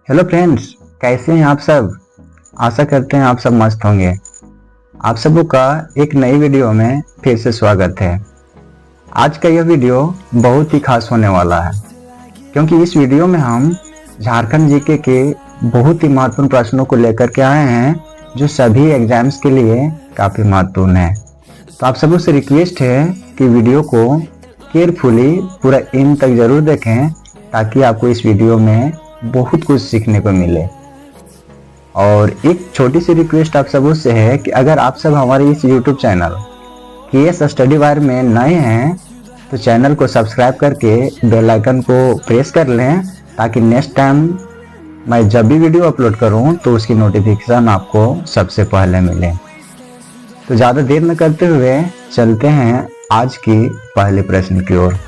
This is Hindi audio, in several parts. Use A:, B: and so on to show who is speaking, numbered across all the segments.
A: हेलो फ्रेंड्स, कैसे हैं आप सब। आशा करते हैं आप सब मस्त होंगे। आप सबों का एक नई वीडियो में फिर से स्वागत है। आज का यह वीडियो बहुत ही खास होने वाला है, क्योंकि इस वीडियो में हम झारखंड जीके के बहुत ही महत्वपूर्ण प्रश्नों को लेकर के आए हैं, जो सभी एग्जाम्स के लिए काफ़ी महत्वपूर्ण है। तो आप सबों से रिक्वेस्ट है कि वीडियो को केयरफुली पूरा एंड तक जरूर देखें, ताकि आपको इस वीडियो में बहुत कुछ सीखने को मिले। और एक छोटी सी रिक्वेस्ट आप सबों से है कि अगर आप सब हमारे इस YouTube channel KS study wire में नए हैं तो चैनल को सब्सक्राइब करके बेल आइकन को प्रेस कर लें, ताकि नेक्स्ट टाइम मैं जब भी वीडियो अपलोड करूं तो उसकी नोटिफिकेशन आपको सबसे पहले मिले। तो ज़्यादा देर न करते हुए चलते हैं आज की पहले प्रश्न की ओर।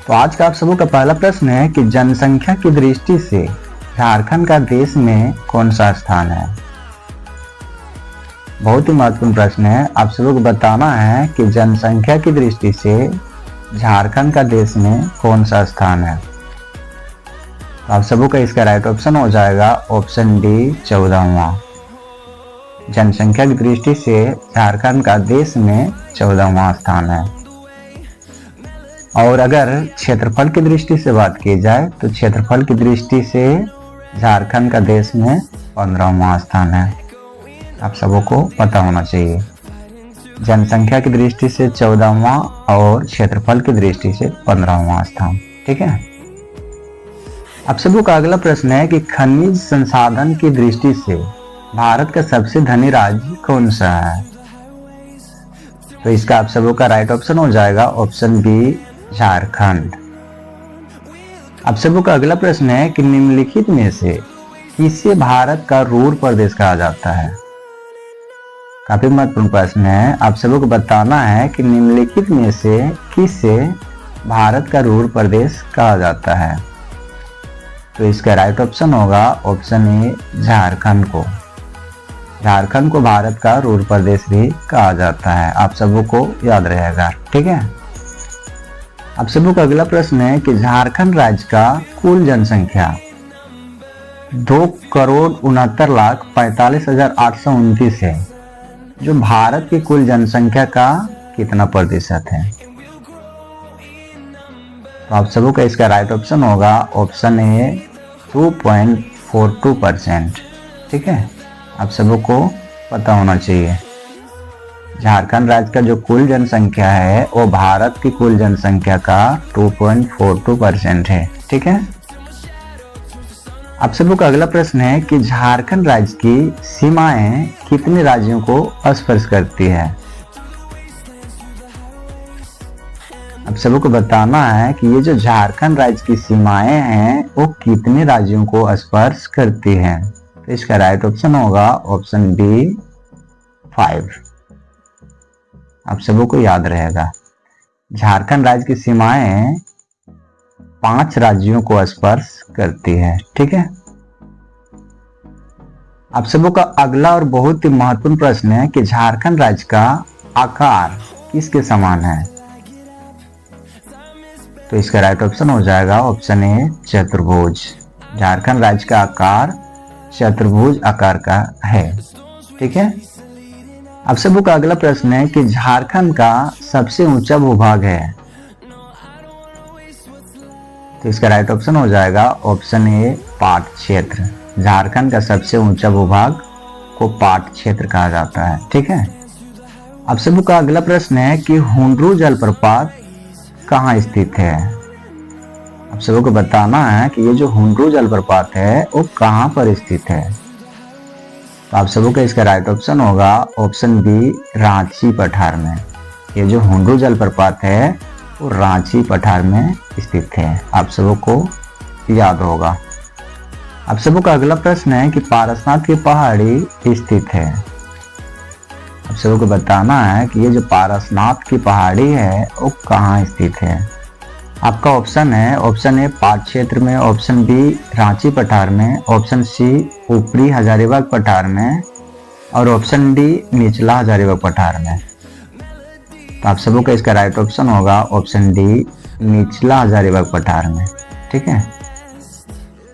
A: तो आज का आप सबों का पहला प्रश्न है कि जनसंख्या की दृष्टि से झारखंड का देश में कौन सा स्थान है। बहुत ही महत्वपूर्ण प्रश्न है। आप सबों को बताना है कि जनसंख्या की दृष्टि से झारखंड का देश में कौन सा स्थान है। तो आप सबों का इसका राइट ऑप्शन हो जाएगा ऑप्शन डी 14वां। जनसंख्या की दृष्टि से झारखंड का देश में 14वां स्थान है। और अगर क्षेत्रफल की दृष्टि से बात की जाए तो क्षेत्रफल की दृष्टि से झारखंड का देश में 15वां स्थान है। आप सबों को पता होना चाहिए। जनसंख्या की दृष्टि से 14वां और क्षेत्रफल की दृष्टि से 15वां स्थान। ठीक है। आप सबों का अगला प्रश्न है कि खनिज संसाधन की दृष्टि से भारत का सबसे धनी राज्य कौन सा है। तो इसका आप सबों का राइट ऑप्शन हो जाएगा ऑप्शन बी झारखंड। आप सबों का अगला प्रश्न है कि निम्नलिखित में से किसे भारत का रूर प्रदेश कहा जाता है। काफी महत्वपूर्ण प्रश्न है। आप सबों को बताना है कि निम्नलिखित में से किसे भारत का रूर प्रदेश कहा जाता है। तो इसका राइट ऑप्शन होगा ऑप्शन ए झारखंड को। झारखंड को भारत का रूर प्रदेश भी कहा जाता है। आप सबों को याद रहेगा। ठीक है। आप सबों का अगला प्रश्न है कि झारखंड राज्य का कुल जनसंख्या 2,69,45,829 है, जो भारत की कुल जनसंख्या का कितना प्रतिशत है। तो आप सबों का इसका राइट ऑप्शन होगा ऑप्शन ए 2.42%। ठीक है। आप सबों को पता होना चाहिए। झारखंड राज्य का जो कुल जनसंख्या है वो भारत की कुल जनसंख्या का 2.42% है। ठीक है। आप सबों का अगला प्रश्न है कि झारखंड राज्य की सीमाएं कितने राज्यों को स्पर्श करती है। आप सबों को बताना है कि ये जो झारखंड राज्य की सीमाएं हैं वो कितने राज्यों को स्पर्श करती हैं। तो इसका राइट ऑप्शन होगा ऑप्शन बी 5। आप सबों को याद रहेगा। झारखंड राज्य की सीमाएं 5 राज्यों को स्पर्श करती है। ठीक है। आप सबों का अगला और बहुत ही महत्वपूर्ण प्रश्न है कि झारखंड राज्य का आकार किसके समान है। तो इसका राइट ऑप्शन हो जाएगा ऑप्शन ए चतुर्भुज। झारखंड राज्य का आकार चतुर्भुज आकार का है। ठीक है। आप सबों का अगला प्रश्न है कि झारखंड का सबसे ऊंचा भूभाग है। तो इसका राइट ऑप्शन हो जाएगा ऑप्शन ए पाट क्षेत्र। झारखंड का सबसे ऊंचा भूभाग को पाट क्षेत्र कहा जाता है। ठीक है। आप सबों का अगला प्रश्न है कि हुंड्रू जलप्रपात कहाँ स्थित है। आप सबों को बताना है कि ये जो हुंड्रू जलप्रपात है वो कहाँ पर स्थित है। तो आप सबों का इसका राइट ऑप्शन होगा ऑप्शन बी रांची पठार में। ये जो हुंड्रू जलप्रपात है वो रांची पठार में स्थित है। आप सबों को याद होगा। आप सबों का अगला प्रश्न है कि पारसनाथ की पहाड़ी स्थित है। आप सबों को बताना है कि ये जो पारसनाथ की पहाड़ी है वो कहाँ स्थित है। आपका ऑप्शन है ऑप्शन ए पाट क्षेत्र में, ऑप्शन बी रांची पठार में, ऑप्शन सी ऊपरी हजारीबाग पठार में और ऑप्शन डी निचला हजारीबाग पठार में। तो आप सबों का इसका राइट ऑप्शन होगा ऑप्शन डी निचला हजारीबाग पठार में। ठीक है।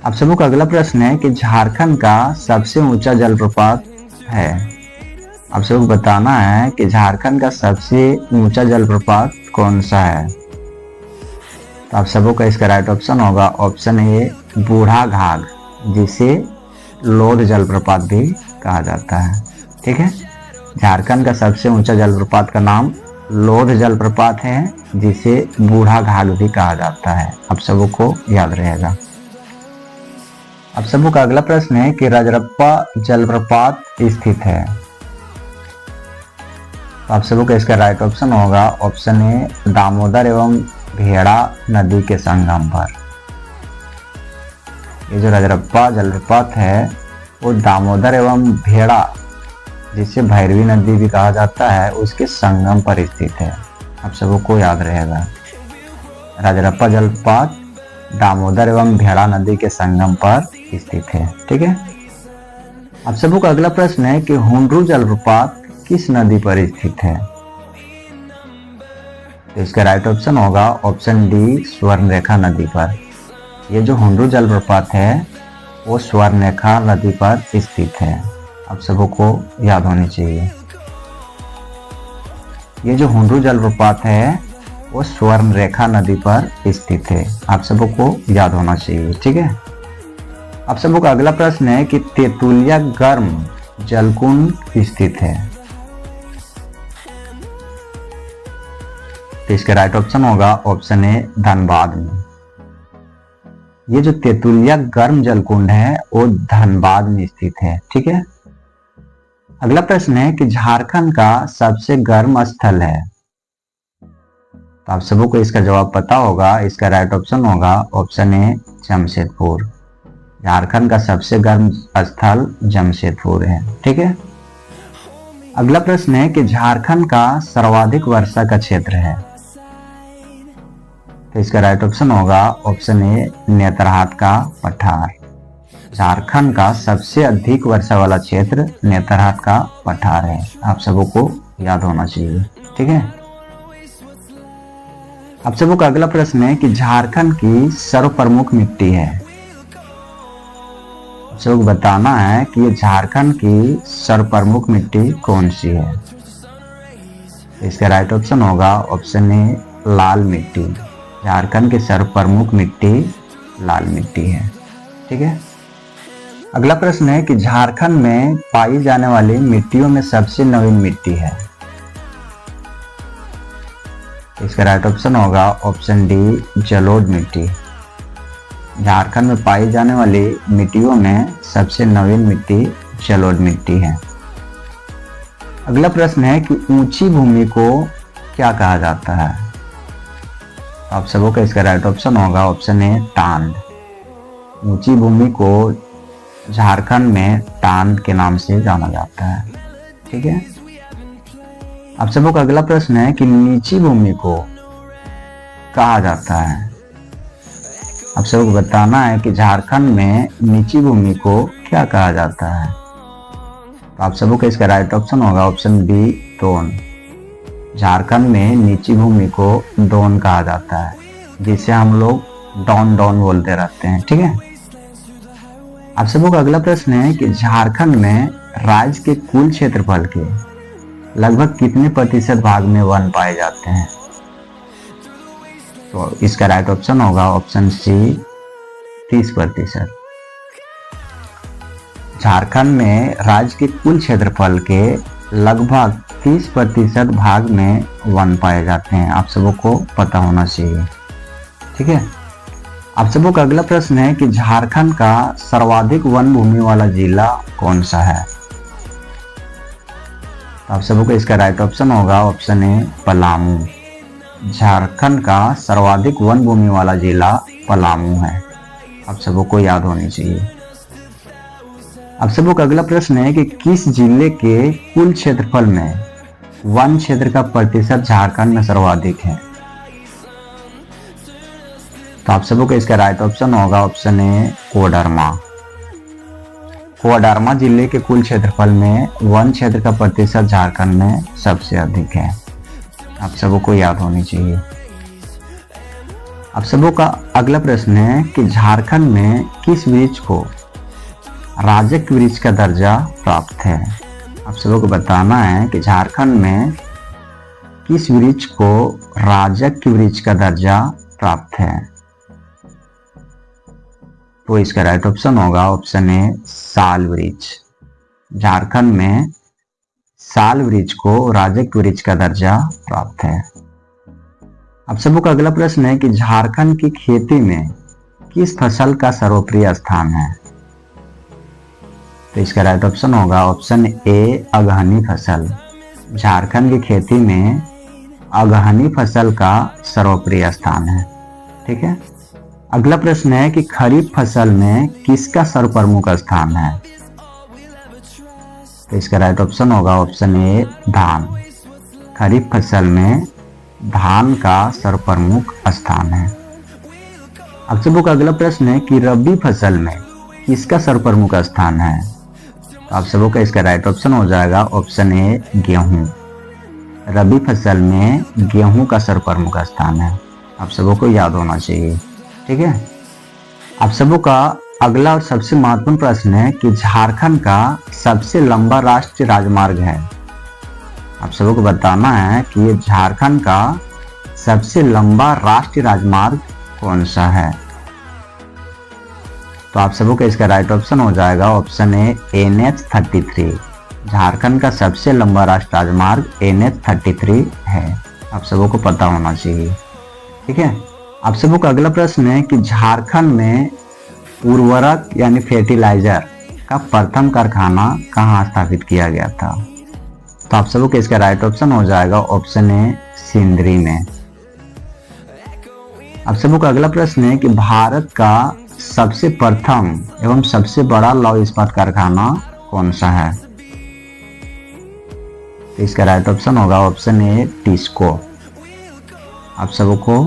A: आप सबों का अगला प्रश्न है कि झारखंड का सबसे ऊंचा जलप्रपात है। आप सबको बताना है कि झारखंड का सबसे ऊंचा जलप्रपात कौन सा है। तो आप सबों का इसका राइट ऑप्शन होगा ऑप्शन ए बूढ़ा घाघ, जिसे लोध जलप्रपात भी कहा जाता है। ठीक है, झारखंड का सबसे ऊंचा जलप्रपात का नाम लोध जलप्रपात है, जिसे बूढ़ा घाघ भी कहा जाता है। आप सबों को याद रहेगा। आप सबों का अगला प्रश्न है कि रजरप्पा जलप्रपात स्थित है। तो आप सबों का इसका राइट ऑप्शन होगा ऑप्शन ए दामोदर एवं भेड़ा नदी के संगम पर। ये जो रजरप्पा जलप्रपात है वो दामोदर एवं भेड़ा, जिसे भैरवी नदी भी कहा जाता है, उसके संगम पर स्थित है। आप सबों को याद रहेगा, रजरप्पा जलप्रपात दामोदर एवं भेड़ा नदी के संगम पर स्थित है। ठीक है, आप सबों का अगला प्रश्न है कि हुंड्रू जलप्रपात किस नदी पर स्थित है। तो इसका राइट ऑप्शन होगा ऑप्शन डी स्वर्णरेखा नदी पर। ये जो हुंड्रू जलप्रपात है वो स्वर्णरेखा नदी पर स्थित है। आप सबों को याद होनी चाहिए, ये जो हुंड्रू जलप्रपात है वो स्वर्णरेखा नदी पर स्थित है। आप सबों को याद होना चाहिए। ठीक है, आप सबों का अगला प्रश्न है कि तेतुलिया गर्म जलकुंड स्थित है। तो इसका राइट ऑप्शन होगा ऑप्शन ए धनबाद में। ये जो तेतुलिया गर्म जलकुंड है वो धनबाद में स्थित है। ठीक है, अगला प्रश्न है कि झारखंड का सबसे गर्म स्थल है। तो आप सबों को इसका जवाब पता होगा। इसका राइट ऑप्शन होगा ऑप्शन ए जमशेदपुर। झारखंड का सबसे गर्म स्थल जमशेदपुर है। ठीक है, अगला प्रश्न है कि झारखंड का सर्वाधिक वर्षा का क्षेत्र है। तो इसका राइट ऑप्शन होगा ऑप्शन ए नेतरहाट का पठार। झारखंड का सबसे अधिक वर्षा वाला क्षेत्र नेतरहाट का पठार है। आप सबों को याद होना चाहिए। ठीक है, आप सबों का अगला प्रश्न है कि झारखंड की सर्वप्रमुख मिट्टी है। आप सबको बताना है कि ये झारखंड की सर्वप्रमुख मिट्टी कौन सी है। इसका राइट ऑप्शन होगा ऑप्शन ए लाल मिट्टी। झारखंड की सर्वप्रमुख मिट्टी लाल मिट्टी है। ठीक है, अगला प्रश्न है कि झारखंड में पाई जाने वाली मिट्टियों में सबसे नवीन मिट्टी है। इसका राइट ऑप्शन होगा ऑप्शन डी जलोढ़ मिट्टी। झारखंड में पाई जाने वाली मिट्टियों में सबसे नवीन मिट्टी जलोढ़ मिट्टी है। अगला प्रश्न है कि ऊंची भूमि को क्या कहा जाता है। आप सबों का इसका राइट ऑप्शन होगा ऑप्शन ए टांड। ऊंची भूमि को झारखंड में टांड के नाम से जाना जाता है। ठीक है, आप सबों का अगला प्रश्न है कि नीची भूमि को कहा जाता है। आप सबको बताना है कि झारखंड में नीची भूमि को क्या कहा जाता है। तो आप सबों का इसका राइट ऑप्शन होगा ऑप्शन बी दोन। झारखंड में नीची भूमि को डोन कहा जाता है, जिसे हम लोग डॉन डॉन बोलते रहते हैं। ठीक है, आप सबों का अगला प्रश्न है कि झारखंड में राज्य के कुल क्षेत्रफल के लगभग कितने प्रतिशत भाग में वन पाए जाते हैं। तो इसका राइट ऑप्शन होगा ऑप्शन सी 30%। झारखंड में राज्य के कुल क्षेत्रफल के लगभग 30% भाग में वन पाए जाते हैं। आप सबों को पता होना चाहिए। ठीक है, आप सबों का अगला प्रश्न है कि झारखंड का सर्वाधिक वन भूमि वाला जिला कौन सा है। आप सबों को इसका राइट ऑप्शन होगा ऑप्शन ए पलामू। झारखंड का सर्वाधिक वन भूमि वाला जिला पलामू है। आप सबों को याद होनी चाहिए। आप सबों का अगला प्रश्न है कि किस जिले के कुल क्षेत्रफल में वन क्षेत्र का प्रतिशत झारखंड में सर्वाधिक है। तो आप सबों को इसका राइट ऑप्शन होगा ऑप्शन ए कोडरमा। कोडरमा जिले के कुल क्षेत्रफल में वन क्षेत्र का प्रतिशत झारखंड में सबसे अधिक है। आप सबों को याद होनी चाहिए। आप सबों का अगला प्रश्न है कि झारखंड में किस वृक्ष को राजक वृक्ष का दर्जा प्राप्त है। आप सबों को बताना है कि झारखंड में किस वृक्ष को राजक वृक्ष का दर्जा प्राप्त है। तो इसका राइट ऑप्शन होगा ऑप्शन ए साल वृक्ष। झारखंड में साल वृक्ष को राजक वृक्ष का दर्जा प्राप्त है। आप सबों का अगला प्रश्न है कि झारखंड की खेती में किस फसल का सर्वप्रिय स्थान है। तो इसका राइट ऑप्शन होगा ऑप्शन ए अगहनी फसल। झारखंड की खेती में अगहनी फसल का सर्वप्रिय स्थान है। ठीक है। अगला प्रश्न है कि खरीफ फसल में किसका सर्वप्रमुख स्थान है। तो इसका राइट ऑप्शन होगा ऑप्शन ए धान। खरीफ फसल में धान का सर्वप्रमुख स्थान है। आप सबों का अगला प्रश्न है कि रबी फसल में किसका सर्वप्रमुख स्थान है। तो आप सबों का इसका राइट ऑप्शन हो जाएगा ऑप्शन ए गेहूं। रबी फसल में गेहूं का सर्वप्रमुख स्थान है। आप सबों को याद होना चाहिए। ठीक है। आप सबों का अगला और सबसे महत्वपूर्ण प्रश्न है कि झारखंड का सबसे लंबा राष्ट्रीय राजमार्ग है। आप सबों को बताना है कि ये झारखंड का सबसे लंबा राष्ट्रीय राजमार्ग कौन सा है। तो आप सबों का इसका राइट ऑप्शन हो जाएगा ऑप्शन ए NH-33। झारखंड का सबसे लंबा राष्ट्रीय राजमार्ग NH-33 है। आप सबों को पता होना चाहिए। ठीक है। आप सबों का अगला प्रश्न है कि झारखंड में उर्वरक यानी फर्टिलाइजर का प्रथम कारखाना कहाँ स्थापित किया गया था। तो आप सबों को इसका राइट ऑप्शन हो जाएगा ऑप्शन ए सिंदरी में। आप सबों का अगला प्रश्न है कि भारत का सबसे प्रथम एवं सबसे बड़ा लौह इस्पात कारखाना कौन सा है। तो इसका राइट ऑप्शन होगा ऑप्शन ए टिस्को। आप सबों को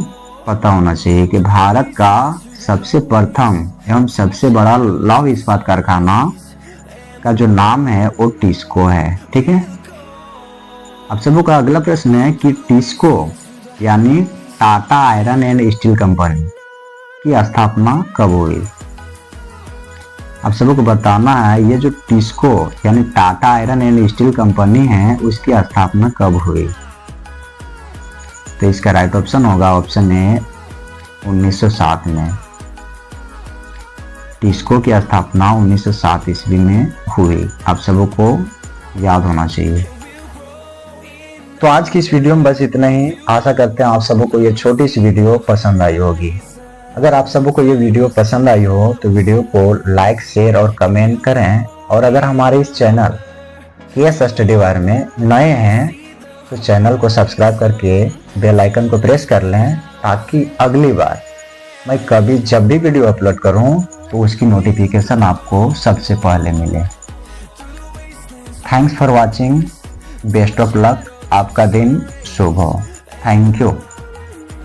A: पता होना चाहिए कि भारत का सबसे प्रथम एवं सबसे बड़ा लौह इस्पात कारखाना का जो नाम है वो टिस्को है। ठीक है। आप सबों का अगला प्रश्न है कि टिस्को यानी Tata iron and steel company की स्थापना कब हुई। आप सबों को बताना है ये जो टिस्को यानी Tata iron and steel company है उसकी स्थापना कब हुई। तो इसका राइट ऑप्शन होगा ऑप्शन ए 1907 में। टिस्को की स्थापना 1907 ईस्वी में हुई। आप सबों को याद होना चाहिए। तो आज की इस वीडियो में बस इतना ही। आशा करते हैं आप सबों को ये छोटी सी वीडियो पसंद आई होगी। अगर आप सबों को ये वीडियो पसंद आई हो तो वीडियो को लाइक शेयर और कमेंट करें। और अगर हमारे इस चैनल केएस स्टडी वायर में नए हैं तो चैनल को सब्सक्राइब करके बेल आइकन को प्रेस कर लें ताकि अगली बार मैं कभी जब भी वीडियो अपलोड करूं तो उसकी नोटिफिकेशन आपको सबसे पहले मिले। Thanks for watching. Best of luck. आपका दिन शुभ हो। Thank you.